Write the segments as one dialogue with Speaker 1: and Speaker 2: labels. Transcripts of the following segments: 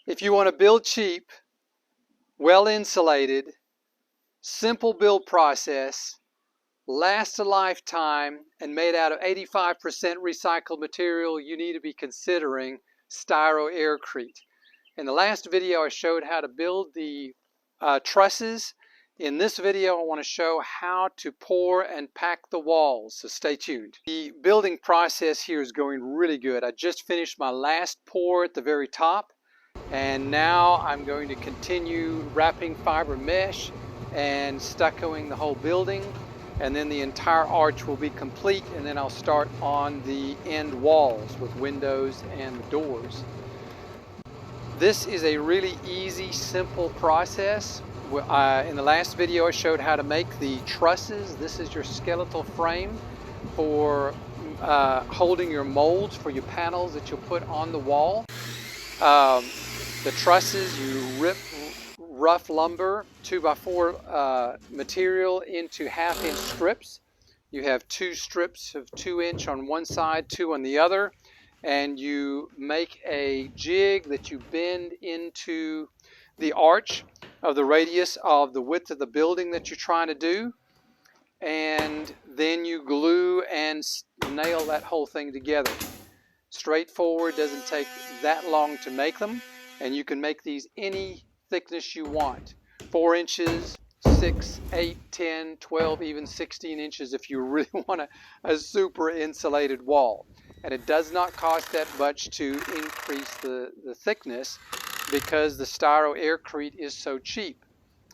Speaker 1: If you want to build cheap, well insulated, simple build process, lasts a lifetime, and made out of 85% recycled material, you need to be considering Styrocrete. In the last video, I showed how to build the trusses. In this video, I want to show how to pour and pack the walls, so stay tuned. The building process here is going really good. I just finished my last pour at the very top, and now I'm going to continue wrapping fiber mesh and stuccoing the whole building, and then the entire arch will be complete, and then I'll start on the end walls with windows and doors. This is a really easy, simple process. In the last video I showed how to make the trusses. This is your skeletal frame for holding your molds for your panels that you'll put on the wall. The trusses, you rip rough lumber 2x4 material into 1/2 inch strips. You have 2 strips of 2 inch on one side, 2 on the other, and you make a jig that you bend into the arch of the radius of the width of the building that you're trying to do, and then you glue and nail that whole thing together. Straightforward, doesn't take that long to make them, and you can make these any thickness you want. 4 inches, 6, 8, 10, 12, even 16 inches if you really want a super insulated wall. And it does not cost that much to increase the thickness because the Styrocrete is so cheap.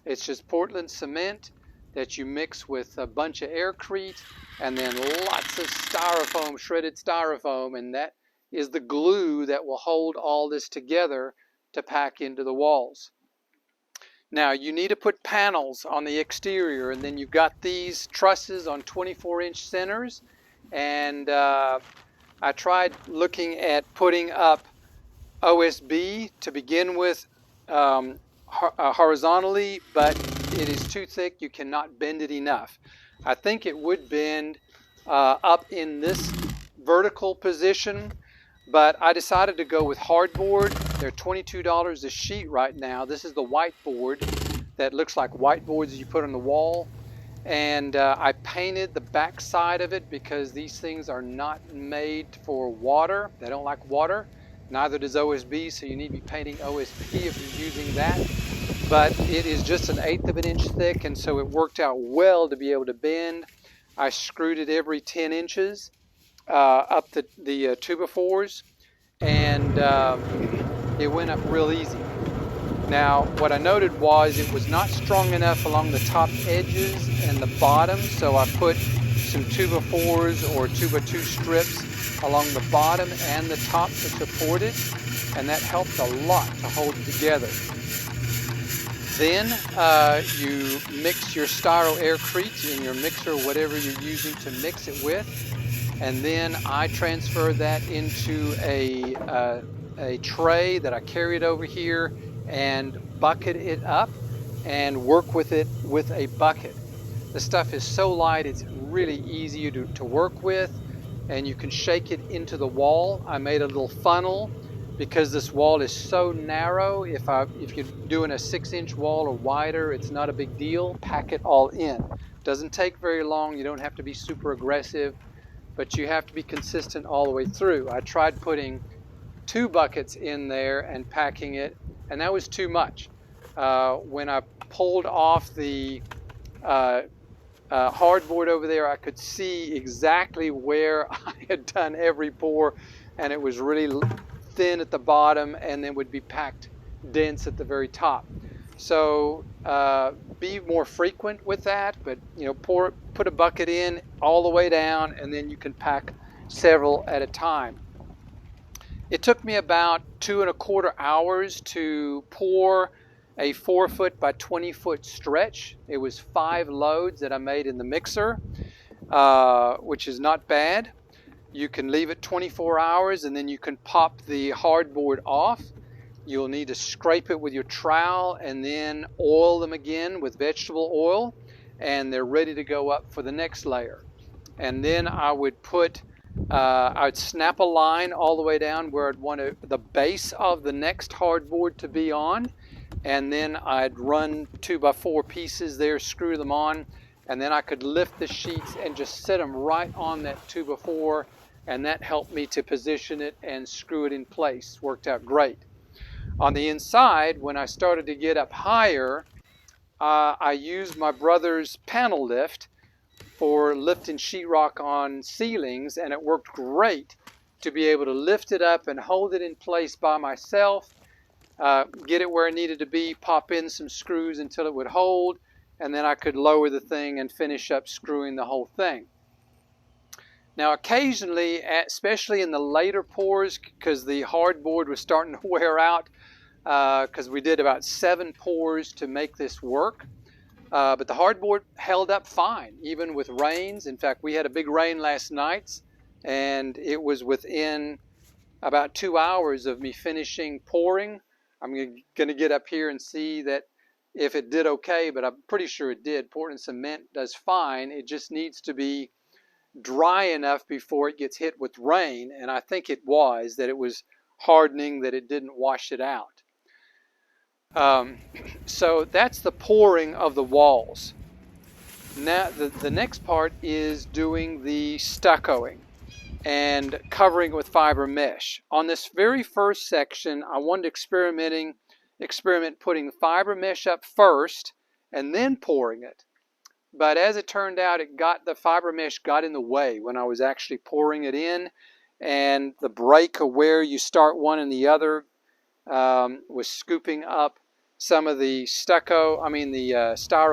Speaker 1: It's just Portland cement that you mix with a bunch of Aircrete and then lots of styrofoam, shredded styrofoam, and that is the glue that will hold all this together to pack into the walls. Now you need to put panels on the exterior, and then you've got these trusses on 24-inch centers, and I tried looking at putting up OSB to begin with horizontally, but it is too thick. You cannot bend it enough. I think it would bend up in this vertical position, but I decided to go with hardboard. They're $22 a sheet right now. This is the whiteboard that looks like whiteboards you put on the wall. And I painted the back side of it because these things are not made for water. They don't like water. Neither does OSB, so you need to be painting OSB if you're using that. But it is just 1/8 of an inch thick, and so it worked out well to be able to bend. I screwed it every 10 inches up the 2x4s, and it went up real easy. Now, what I noted was it was not strong enough along the top edges and the bottom, so I put some 2x4s or 2x2 strips along the bottom and the top to support it, and that helped a lot to hold it together. Then you mix your Styrocrete in your mixer, whatever you're using to mix it with, and then I transferred that into a tray that I carried over here and bucket it up and work with it with a bucket. The stuff is so light, it's really easy to work with, and you can shake it into the wall. I made a little funnel because this wall is so narrow. If you're doing a 6-inch wall or wider, it's not a big deal. Pack it all in. Doesn't take very long. You don't have to be super aggressive, but you have to be consistent all the way through. I tried putting 2 buckets in there and packing it, and that was too much. When I pulled off the hardboard over there, I could see exactly where I had done every pour, and it was really thin at the bottom and then would be packed dense at the very top. So be more frequent with that, but put a bucket in all the way down, and then you can pack several at a time. It took me about 2¼ hours to pour a 4-foot by 20-foot stretch. It was 5 loads that I made in the mixer, which is not bad. You can leave it 24 hours and then you can pop the hardboard off. You'll need to scrape it with your trowel and then oil them again with vegetable oil, and they're ready to go up for the next layer. And then I would put I'd snap a line all the way down where I'd want the base of the next hardboard to be on, and then I'd run 2x4 pieces there, screw them on, and then I could lift the sheets and just set them right on that 2x4, and that helped me to position it and screw it in place. Worked out great. On the inside, when I started to get up higher, I used my brother's panel lift for lifting sheetrock on ceilings, and it worked great to be able to lift it up and hold it in place by myself, get it where it needed to be, pop in some screws until it would hold, and then I could lower the thing and finish up screwing the whole thing. Now occasionally, especially in the later pours, because the hardboard was starting to wear out, because we did about 7 pours to make this work, but the hardboard held up fine, even with rains. In fact, we had a big rain last night, and it was within about 2 hours of me finishing pouring. I'm going to get up here and see that if it did okay, but I'm pretty sure it did. Portland cement does fine. It just needs to be dry enough before it gets hit with rain, and I think it was, that it was hardening, that it didn't wash it out. So that's the pouring of the walls. Now the next part is doing the stuccoing and covering it with fiber mesh. On this very first section, I wanted to experiment putting fiber mesh up first and then pouring it. But as it turned out, the fiber mesh got in the way when I was actually pouring it in, and the break of where you start one and the other was scooping up some of the Styro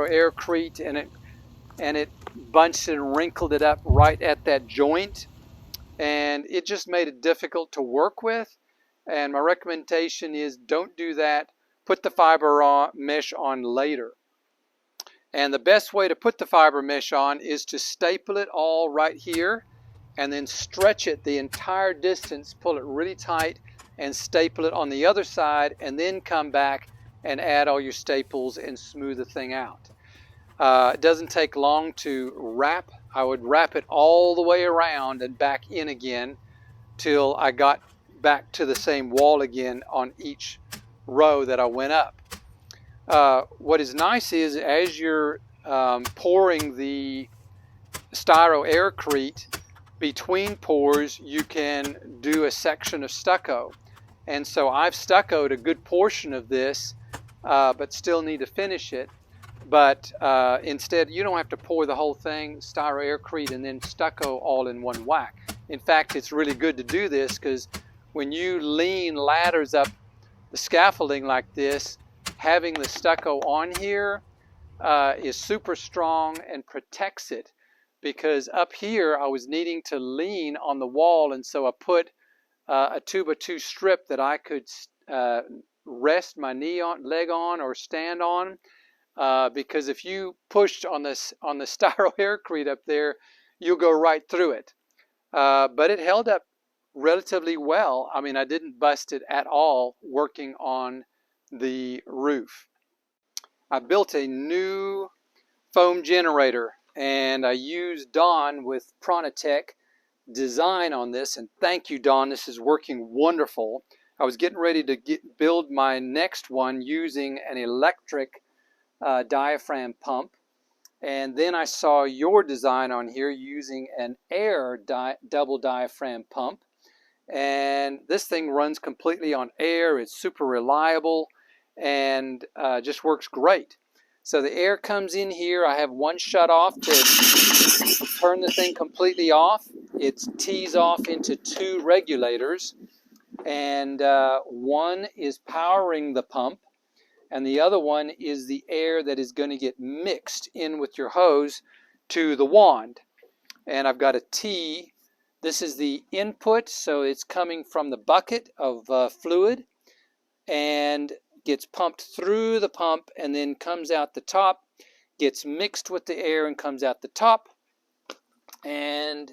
Speaker 1: Aircrete, and it bunched and wrinkled it up right at that joint, and it just made it difficult to work with. And my recommendation is don't do that. Put the fiber mesh on later. And the best way to put the fiber mesh on is to staple it all right here and then stretch it the entire distance, pull it really tight, and staple it on the other side, and then come back and add all your staples and smooth the thing out. It doesn't take long to wrap. I would wrap it all the way around and back in again till I got back to the same wall again on each row that I went up. What is nice is as you're pouring the Styro Aircrete, between pours you can do a section of stucco. And so I've stuccoed a good portion of this, but still need to finish it. But instead, you don't have to pour the whole thing, Styro Aircrete, and then stucco all in one whack. In fact, it's really good to do this because when you lean ladders up the scaffolding like this, having the stucco on here is super strong and protects it, because up here I was needing to lean on the wall, and so I put a 2x2 strip that I could rest my leg on or stand on, because if you pushed on the Styro Aircrete up there, you'll go right through it. But it held up relatively well. I mean, I didn't bust it at all working on the roof. I built a new foam generator, and I used Don with Pronatec design on this, and thank you, Don. This is working wonderful. I was getting ready to build my next one using an electric diaphragm pump, and then I saw your design on here using an air double diaphragm pump, and this thing runs completely on air. It's super reliable and just works great. So the air comes in here. I have one shut off to turn the thing completely off. It tees off into 2 regulators, and one is powering the pump, and the other one is the air that is going to get mixed in with your hose to the wand. And I've got a T. This is the input, so it's coming from the bucket of fluid and gets pumped through the pump and then comes out the top, gets mixed with the air and comes out the top and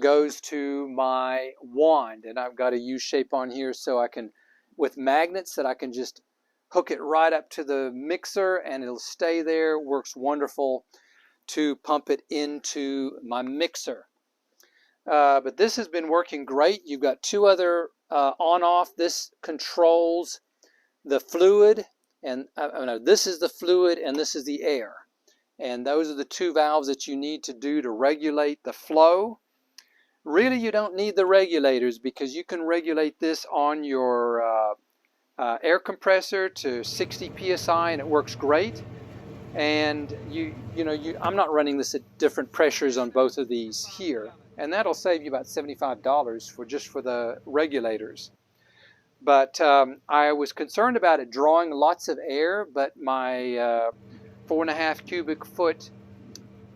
Speaker 1: goes to my wand. And I've got a U shape on here so I can, with magnets, that I can just hook it right up to the mixer and it'll stay there. Works wonderful to pump it into my mixer. But this has been working great. You've got two other on-off. This controls the fluid, and no, this is the fluid and this is the air. And those are the two valves that you need to do to regulate the flow. Really, you don't need the regulators because you can regulate this on your air compressor to 60 psi and it works great. And I'm not running this at different pressures on both of these here, and that'll save you about $75 for the regulators. But I was concerned about it drawing lots of air, but my 4.5 cubic foot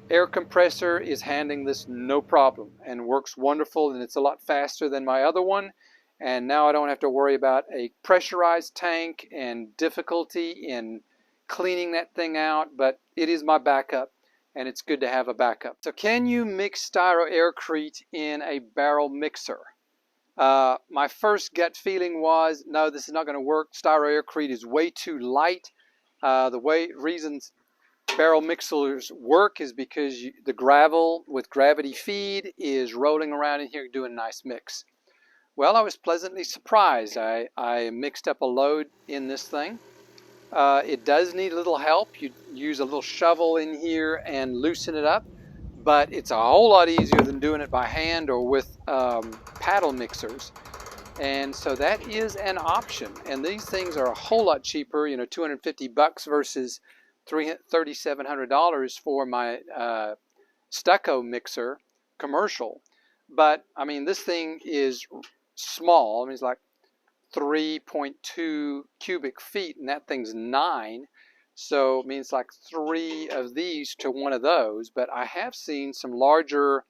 Speaker 1: air compressor is handling this no problem and works wonderful, and it's a lot faster than my other one. And now I don't have to worry about a pressurized tank and difficulty in cleaning that thing out, but it is my backup, and it's good to have a backup. So can you mix Aircrete in a barrel mixer? My first gut feeling was, no, this is not going to work. Aircrete is way too light. Reasons barrel mixers work is because the gravel with gravity feed is rolling around in here doing a nice mix. Well, I was pleasantly surprised. I mixed up a load in this thing. It does need a little help. You use a little shovel in here and loosen it up, but it's a whole lot easier than doing it by hand or with paddle mixers. And so that is an option. And these things are a whole lot cheaper, $250 versus $3,700 for my stucco mixer commercial. But I mean, this thing is small. I mean, it's like 3.2 cubic feet, and that thing's 9. So it means like 3 of these to 1 of those. But I have seen some larger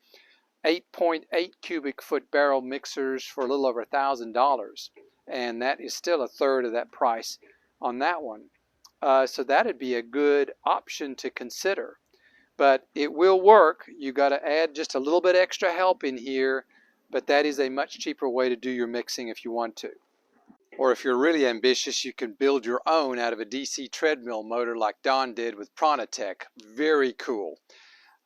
Speaker 1: 8.8 cubic foot barrel mixers for a little over $1,000, and that is still a third of that price on that one. So that'd be a good option to consider. But it will work. You got to add just a little bit extra help in here, but that is a much cheaper way to do your mixing if you want to. Or if you're really ambitious, you can build your own out of a DC treadmill motor like Don did with Pronatec. Very cool.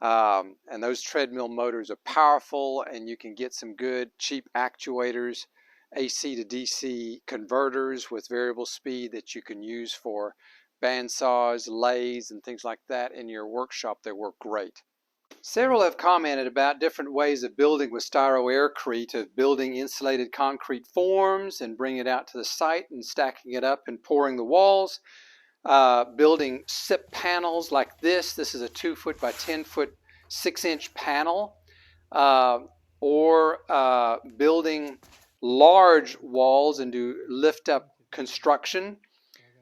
Speaker 1: And those treadmill motors are powerful, and you can get some good cheap actuators, AC to DC converters with variable speed that you can use for bandsaws, lathes, and things like that in your workshop. They work great. Several have commented about different ways of building with Aircrete, of building insulated concrete forms and bringing it out to the site and stacking it up and pouring the walls. Building SIP panels like this. This is a 2 foot by 10 foot 6-inch panel. Or building large walls and do lift up construction.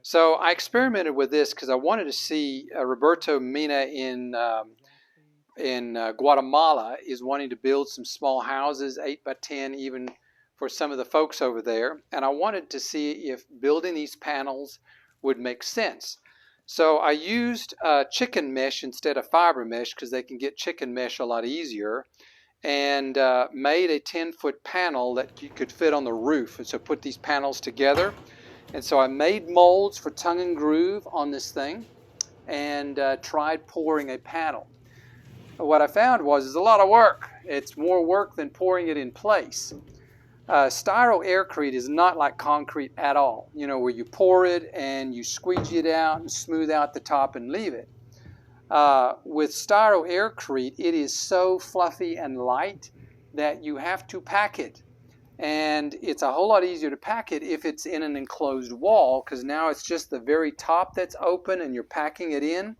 Speaker 1: So I experimented with this because I wanted to see Roberto Mina in Guatemala is wanting to build some small houses, 8 by 10 even for some of the folks over there. And I wanted to see if building these panels would make sense. So I used chicken mesh instead of fiber mesh because they can get chicken mesh a lot easier, and made a 10-foot panel that you could fit on the roof. And so put these panels together. And so I made molds for tongue and groove on this thing and tried pouring a panel. What I found was it's a lot of work. It's more work than pouring it in place. Aircrete is not like concrete at all, where you pour it and you squeegee it out and smooth out the top and leave it. With Aircrete, it is so fluffy and light that you have to pack it. And it's a whole lot easier to pack it if it's in an enclosed wall, because now it's just the very top that's open and you're packing it in.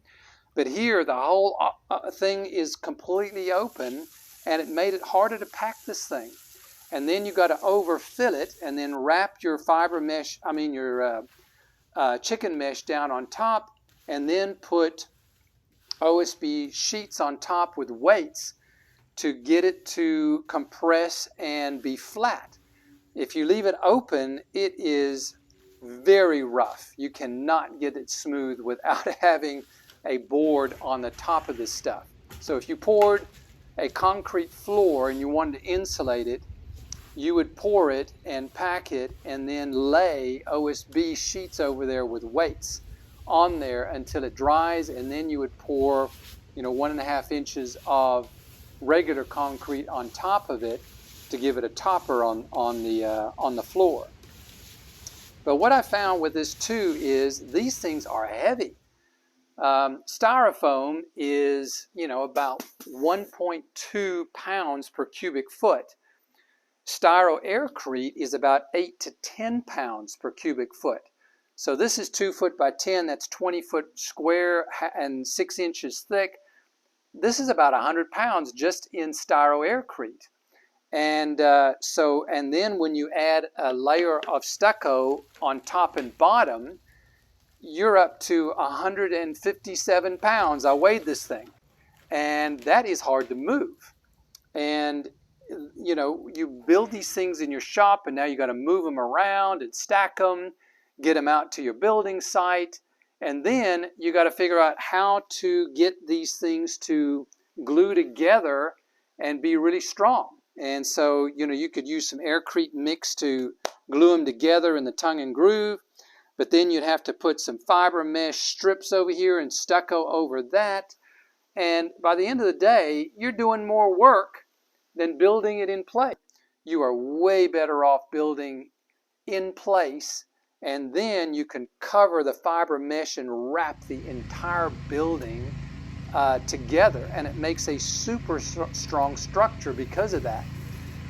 Speaker 1: But here, the whole thing is completely open, and it made it harder to pack this thing. And then you got to overfill it, and then wrap your your chicken mesh down on top, and then put OSB sheets on top with weights to get it to compress and be flat. If you leave it open, it is very rough. You cannot get it smooth without having a board on the top of this stuff. So if you poured a concrete floor and you wanted to insulate it, you would pour it and pack it and then lay OSB sheets over there with weights on there until it dries, and then you would pour 1.5 inches of regular concrete on top of it to give it a topper on the floor. But what I found with this too is these things are heavy. Styrofoam is, about 1.2 pounds per cubic foot. Aircrete is about 8 to 10 pounds per cubic foot. So this is 2 foot by 10, that's 20 foot square and 6 inches thick. This is about 100 pounds just in Aircrete. And and then when you add a layer of stucco on top and bottom, you're up to 157 pounds. I weighed this thing, and that is hard to move. And you build these things in your shop, and now you got to move them around and stack them, get them out to your building site, and then you got to figure out how to get these things to glue together and be really strong. And so, you could use some Aircrete mix to glue them together in the tongue and groove, but then you'd have to put some fiber mesh strips over here and stucco over that. And by the end of the day, you're doing more work than building it in place. You are way better off building in place, and then you can cover the fiber mesh and wrap the entire building together, and it makes a super strong structure because of that.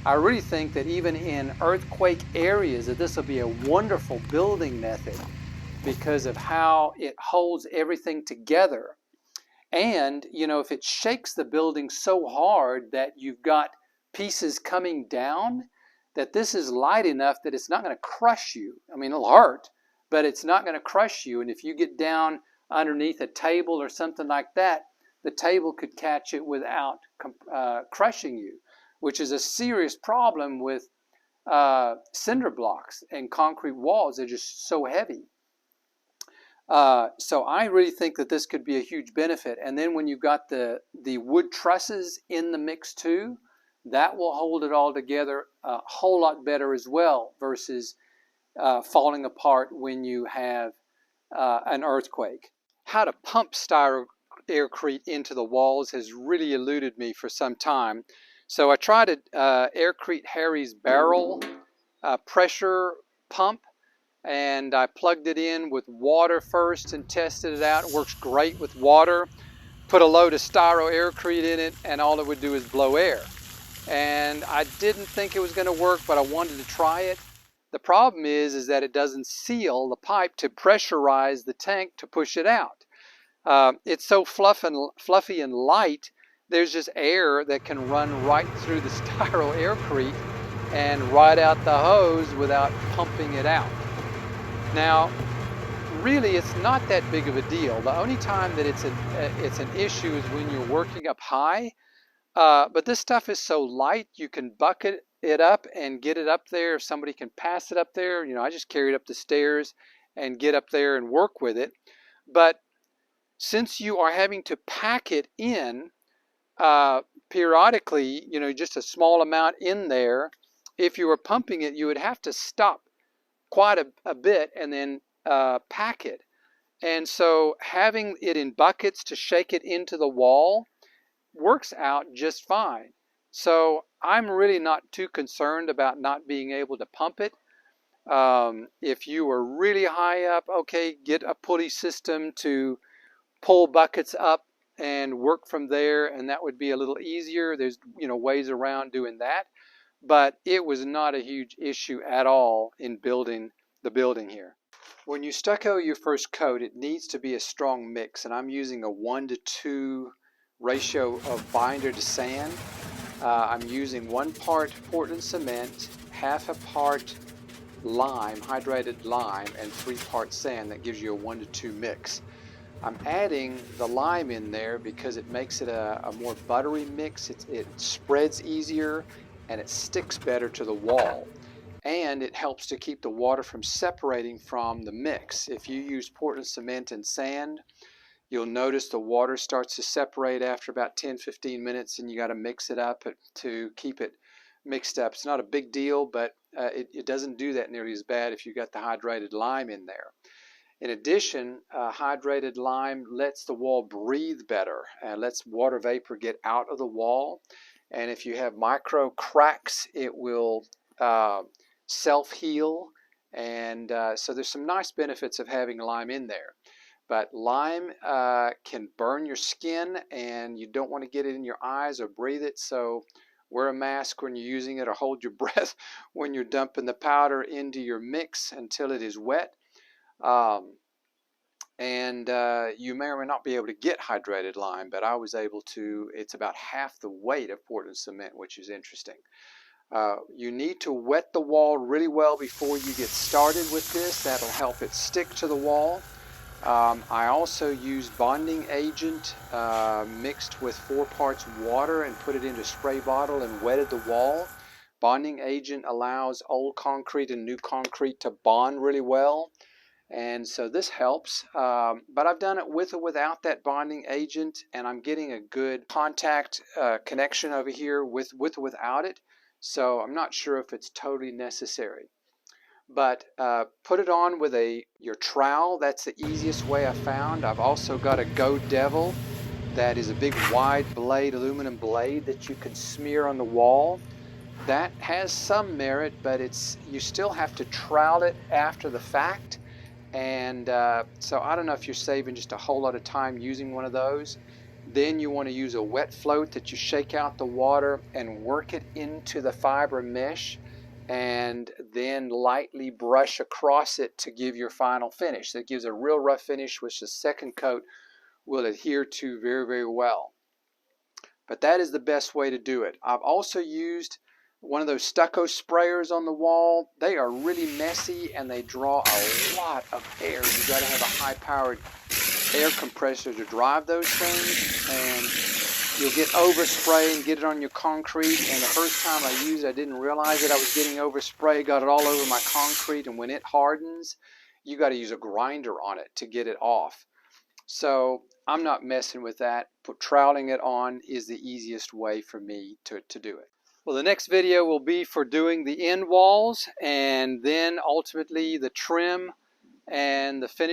Speaker 1: I really think that even in earthquake areas that this will be a wonderful building method because of how it holds everything together. And, if it shakes the building so hard that you've got pieces coming down, that this is light enough that it's not going to crush you. I mean, it'll hurt, but it's not going to crush you. And if you get down underneath a table or something like that, the table could catch it without crushing you, which is a serious problem with cinder blocks and concrete walls. They're just so heavy. So I really think that this could be a huge benefit. And then when you've got the wood trusses in the mix too, that will hold it all together a whole lot better as well versus falling apart when you have an earthquake. How to pump Aircrete into the walls has really eluded me for some time. So I tried Aircrete Harry's barrel pressure pump, and I plugged it in with water first and tested it out. It works great with water. Put a load of Aircrete in it, and all it would do is blow air. And I didn't think it was going to work, but I wanted to try it. The problem is that it doesn't seal the pipe to pressurize the tank to push it out. It's so fluffy and light, there's just air that can run right through the Aircrete and right out the hose without pumping it out. Now, really, it's not that big of a deal. The only time that it's an issue is when you're working up high. But this stuff is so light, you can bucket it up and get it up there. If somebody can pass it up there, I just carry it up the stairs and get up there and work with it. But since you are having to pack it in periodically, just a small amount in there, if you were pumping it, you would have to stop quite a bit and then pack it. And so having it in buckets to shake it into the wall works out just fine. So I'm really not too concerned about not being able to pump it. If you are really high up, okay, get a pulley system to pull buckets up and work from there, and that would be a little easier. There's ways around doing that, but it was not a huge issue at all in building the building here. When you stucco your first coat, it needs to be a strong mix, and I'm using a 1-to-2 ratio of binder to sand. I'm using 1 part Portland cement, half a part lime, hydrated lime, and 3 parts sand. That gives you a 1-to-2 mix. I'm adding the lime in there because it makes it a more buttery mix. It spreads easier and it sticks better to the wall. And it helps to keep the water from separating from the mix. If you use Portland cement and sand, you'll notice the water starts to separate after about 10-15 minutes, and you got to mix it up to keep it mixed up. It's not a big deal, but it doesn't do that nearly as bad if you got the hydrated lime in there. In addition, hydrated lime lets the wall breathe better and lets water vapor get out of the wall. And if you have micro cracks, it will self-heal. And so there's some nice benefits of having lime in there. But lime can burn your skin, and you don't want to get it in your eyes or breathe it. So wear a mask when you're using it, or hold your breath when you're dumping the powder into your mix until it is wet. You may or may not be able to get hydrated lime, but I was able to. It's about half the weight of Portland cement, which is interesting. You need to wet the wall really well before you get started with this. That'll help it stick to the wall. I also used bonding agent mixed with 4 parts water and put it into a spray bottle and wetted the wall. Bonding agent allows old concrete and new concrete to bond really well. And so this helps, but I've done it with or without that bonding agent, and I'm getting a good contact connection over here with or without it. So I'm not sure if it's totally necessary. But put it on with your trowel. That's the easiest way I found. I've also got a Go Devil that is a big wide blade, aluminum blade that you can smear on the wall. That has some merit, but you still have to trowel it after the fact. And so I don't know if you're saving just a whole lot of time using one of those. Then you want to use a wet float that you shake out the water and work it into the fiber mesh, and then lightly brush across it to give your final finish. That gives a real rough finish, which the second coat will adhere to very, very well. But that is the best way to do it. I've also used one of those stucco sprayers on the wall. They are really messy and they draw a lot of air. You got to have a high-powered air compressor to drive those things, and you'll get overspray and get it on your concrete. And the first time I used it, I didn't realize that I was getting overspray, got it all over my concrete, and when it hardens, you got to use a grinder on it to get it off. So I'm not messing with that. Troweling it on is the easiest way for me to do it. Well, the next video will be for doing the end walls, and then ultimately the trim and the finish.